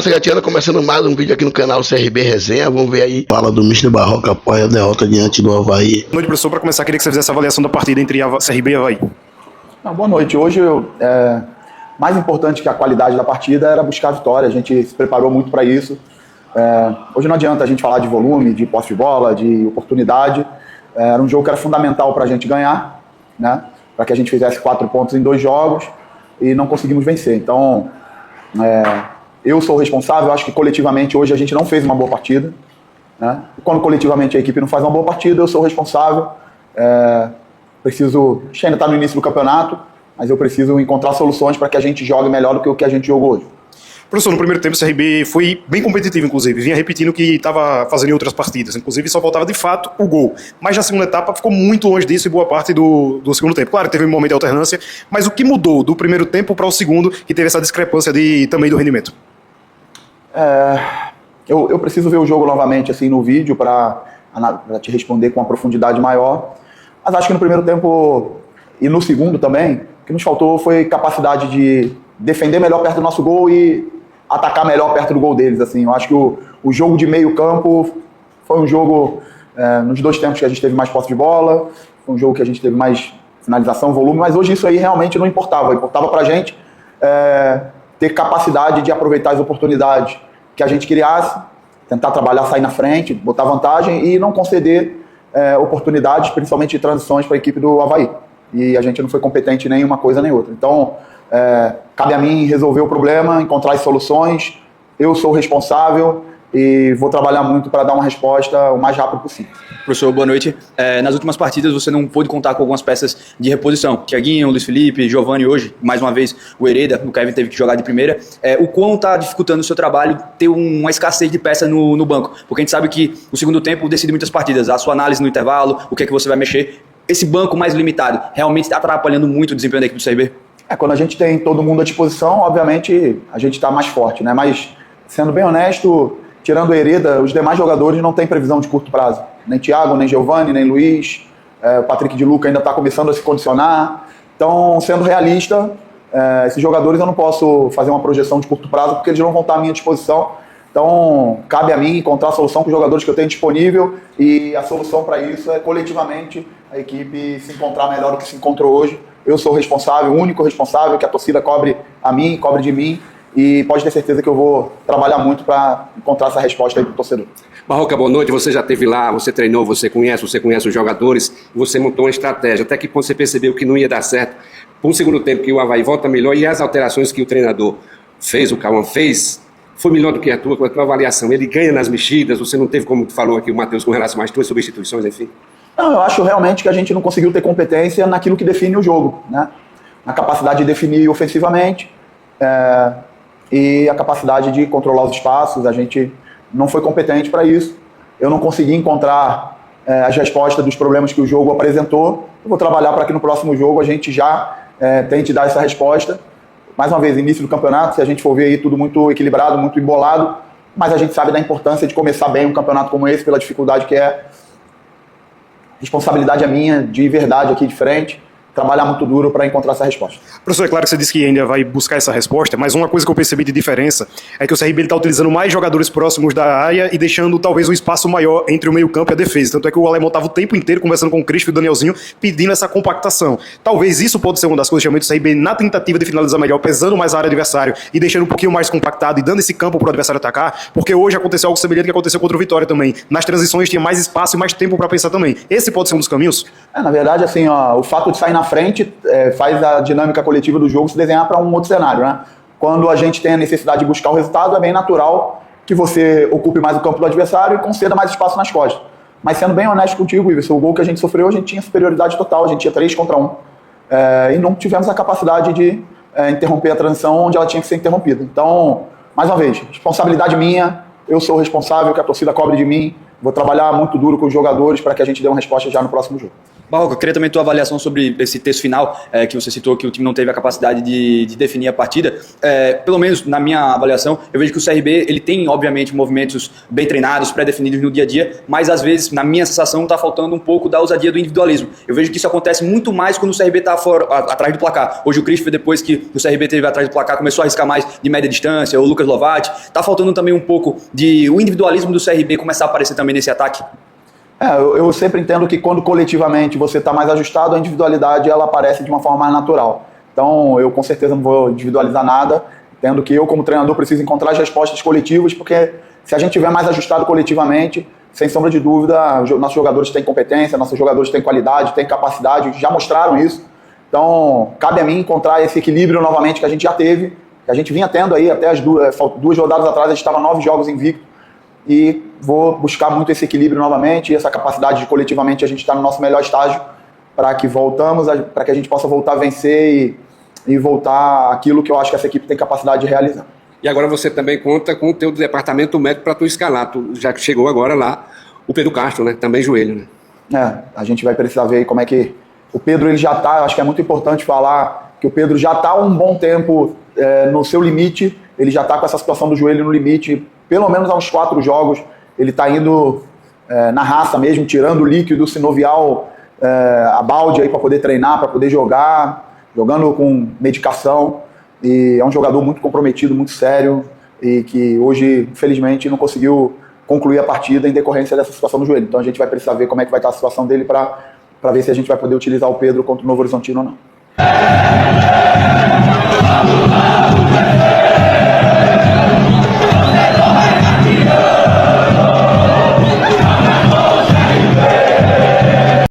massa, gatinhada, começando mais um vídeo aqui no canal CRB Resenha. Vamos ver aí, fala do Mr. Barroca após a derrota diante do Avaí. Boa noite, professor. Para começar, queria que você fizesse a avaliação da partida entre CRB e Avaí. Boa noite. Hoje, mais importante que a qualidade da partida era buscar a vitória. A gente se preparou muito para isso. Hoje não adianta a gente falar de volume, de posse de bola, de oportunidade. Era um jogo que era fundamental para a gente ganhar, né? Para que a gente fizesse 4 pontos em 2 jogos e não conseguimos vencer. Então, eu sou o responsável. Acho que coletivamente hoje a gente não fez uma boa partida, né? E quando coletivamente a equipe não faz uma boa partida, eu sou o responsável. A gente ainda está no início do campeonato, mas eu preciso encontrar soluções para que a gente jogue melhor do que o que a gente jogou hoje. Professor, no primeiro tempo o CRB foi bem competitivo, inclusive. Vinha repetindo o que estava fazendo em outras partidas. Inclusive, só faltava, de fato, o gol. Mas na segunda etapa ficou muito longe disso e boa parte do segundo tempo. Claro, teve um momento de alternância, mas o que mudou do primeiro tempo para o segundo, que teve essa discrepância também do rendimento? Eu preciso ver o jogo novamente assim, no vídeo para te responder com uma profundidade maior. Mas acho que no primeiro tempo e no segundo também, o que nos faltou foi capacidade de defender melhor perto do nosso gol e atacar melhor perto do gol deles. Assim. Eu acho que o jogo de meio campo foi um jogo, nos 2 tempos que a gente teve mais posse de bola, foi um jogo que a gente teve mais finalização, volume, mas hoje isso aí realmente não importava. Importava pra gente ter capacidade de aproveitar as oportunidades que a gente criasse, tentar trabalhar, sair na frente, botar vantagem e não conceder oportunidades, principalmente de transições para a equipe do Avaí. E a gente não foi competente em nenhuma coisa nem outra. Então, cabe a mim resolver o problema, encontrar as soluções. Eu sou o responsável e vou trabalhar muito para dar uma resposta o mais rápido possível. Professor, boa noite. Nas últimas partidas você não pôde contar com algumas peças de reposição. Thiaguinho, Luiz Felipe, Giovani hoje, mais uma vez o Hereda, o Kevin teve que jogar de primeira. O quão está dificultando o seu trabalho ter uma escassez de peça no banco? Porque a gente sabe que o segundo tempo decide muitas partidas. A sua análise no intervalo, o que é que você vai mexer. Esse banco mais limitado realmente está atrapalhando muito o desempenho da equipe do CRB? Quando a gente tem todo mundo à disposição, obviamente a gente está mais forte, né? Mas, sendo bem honesto, tirando o Hereda, os demais jogadores não têm previsão de curto prazo. Nem Thiago, nem Giovani, nem Luiz. O Patrick de Luca ainda está começando a se condicionar. Então, sendo realista, esses jogadores eu não posso fazer uma projeção de curto prazo porque eles não vão estar à minha disposição. Então, cabe a mim encontrar a solução com os jogadores que eu tenho disponível e a solução para isso é coletivamente a equipe se encontrar melhor do que se encontrou hoje. Eu sou o responsável, o único responsável, que a torcida cobre a mim, cobre de mim, e pode ter certeza que eu vou trabalhar muito para encontrar essa resposta aí para o torcedor. Barroca, boa noite. Você já esteve lá, você treinou, você conhece os jogadores, você montou uma estratégia. Até que ponto você percebeu que não ia dar certo? Para um segundo tempo que o Avaí volta melhor e as alterações que o treinador fez, o Cauã fez, foi melhor do que a tua avaliação. Ele ganha nas mexidas, você não teve, como falou aqui o Matheus, com relação às tuas substituições, enfim? Não, eu acho realmente que a gente não conseguiu ter competência naquilo que define o jogo, né? Na capacidade de definir ofensivamente e a capacidade de controlar os espaços. A gente não foi competente para isso. Eu não consegui encontrar as respostas dos problemas que o jogo apresentou. Eu vou trabalhar para que no próximo jogo a gente já tente dar essa resposta. Mais uma vez, início do campeonato, se a gente for ver aí tudo muito equilibrado, muito embolado, mas a gente sabe da importância de começar bem um campeonato como esse, pela dificuldade que é. Responsabilidade é minha, de verdade aqui de frente, trabalhar muito duro para encontrar essa resposta. Professor, é claro que você disse que ainda vai buscar essa resposta, mas uma coisa que eu percebi de diferença é que o CRB está utilizando mais jogadores próximos da área e deixando talvez um espaço maior entre o meio-campo e a defesa. Tanto é que o Alemão estava o tempo inteiro conversando com o Cristo e o Danielzinho, pedindo essa compactação. Talvez isso pode ser uma das coisas realmente do CRB na tentativa de finalizar melhor, pesando mais a área do adversário e deixando um pouquinho mais compactado e dando esse campo para o adversário atacar, porque hoje aconteceu algo semelhante que aconteceu contra o Vitória também. Nas transições tinha mais espaço e mais tempo para pensar também. Esse pode ser um dos caminhos? Na verdade, assim, o fato de sair na frente faz a dinâmica coletiva do jogo se desenhar para um outro cenário, né? Quando a gente tem a necessidade de buscar o resultado, é bem natural que você ocupe mais o campo do adversário e conceda mais espaço nas costas. Mas sendo bem honesto contigo, Iverson, o gol que a gente sofreu, a gente tinha superioridade total, a gente tinha 3 contra 1. E não tivemos a capacidade de interromper a transição onde ela tinha que ser interrompida. Então, mais uma vez, responsabilidade minha, eu sou o responsável, que a torcida cobre de mim, vou trabalhar muito duro com os jogadores para que a gente dê uma resposta já no próximo jogo. Barroca, eu queria também a tua avaliação sobre esse texto final, que você citou que o time não teve a capacidade de definir a partida. Pelo menos na minha avaliação, eu vejo que o CRB ele tem, obviamente, movimentos bem treinados, pré-definidos no dia a dia, mas às vezes, na minha sensação, está faltando um pouco da ousadia do individualismo. Eu vejo que isso acontece muito mais quando o CRB está atrás do placar. Hoje o Christopher, depois que o CRB teve atrás do placar, começou a arriscar mais de média distância, o Lucas Lovatti. Está faltando também um pouco de o individualismo do CRB começar a aparecer também nesse ataque? Eu sempre entendo que quando coletivamente você está mais ajustado, a individualidade ela aparece de uma forma mais natural. Então eu com certeza não vou individualizar nada, entendo que eu como treinador preciso encontrar as respostas coletivas, porque se a gente estiver mais ajustado coletivamente, sem sombra de dúvida, nossos jogadores têm competência, nossos jogadores têm qualidade, têm capacidade, já mostraram isso. Então cabe a mim encontrar esse equilíbrio novamente que a gente já teve, que a gente vinha tendo aí até as duas rodadas atrás, a gente estava 9 jogos invicto. E vou buscar muito esse equilíbrio novamente, essa capacidade de coletivamente a gente estar no nosso melhor estágio para que para que a gente possa voltar a vencer e voltar aquilo que eu acho que essa equipe tem capacidade de realizar. E agora você também conta com o teu departamento médico para tu escalar, já que chegou agora lá o Pedro Castro, né? Também joelho, né? A gente vai precisar ver como é que o Pedro ele já está, eu acho que é muito importante falar que o Pedro já está há um bom tempo no seu limite, ele já está com essa situação do joelho no limite, pelo menos há uns 4 jogos, ele está indo na raça mesmo, tirando o líquido sinovial, a balde aí para poder treinar, para poder jogar, jogando com medicação, e é um jogador muito comprometido, muito sério, e que hoje, infelizmente, não conseguiu concluir a partida em decorrência dessa situação do joelho. Então a gente vai precisar ver como é que vai estar a situação dele para ver se a gente vai poder utilizar o Pedro contra o Novo Horizontino ou não.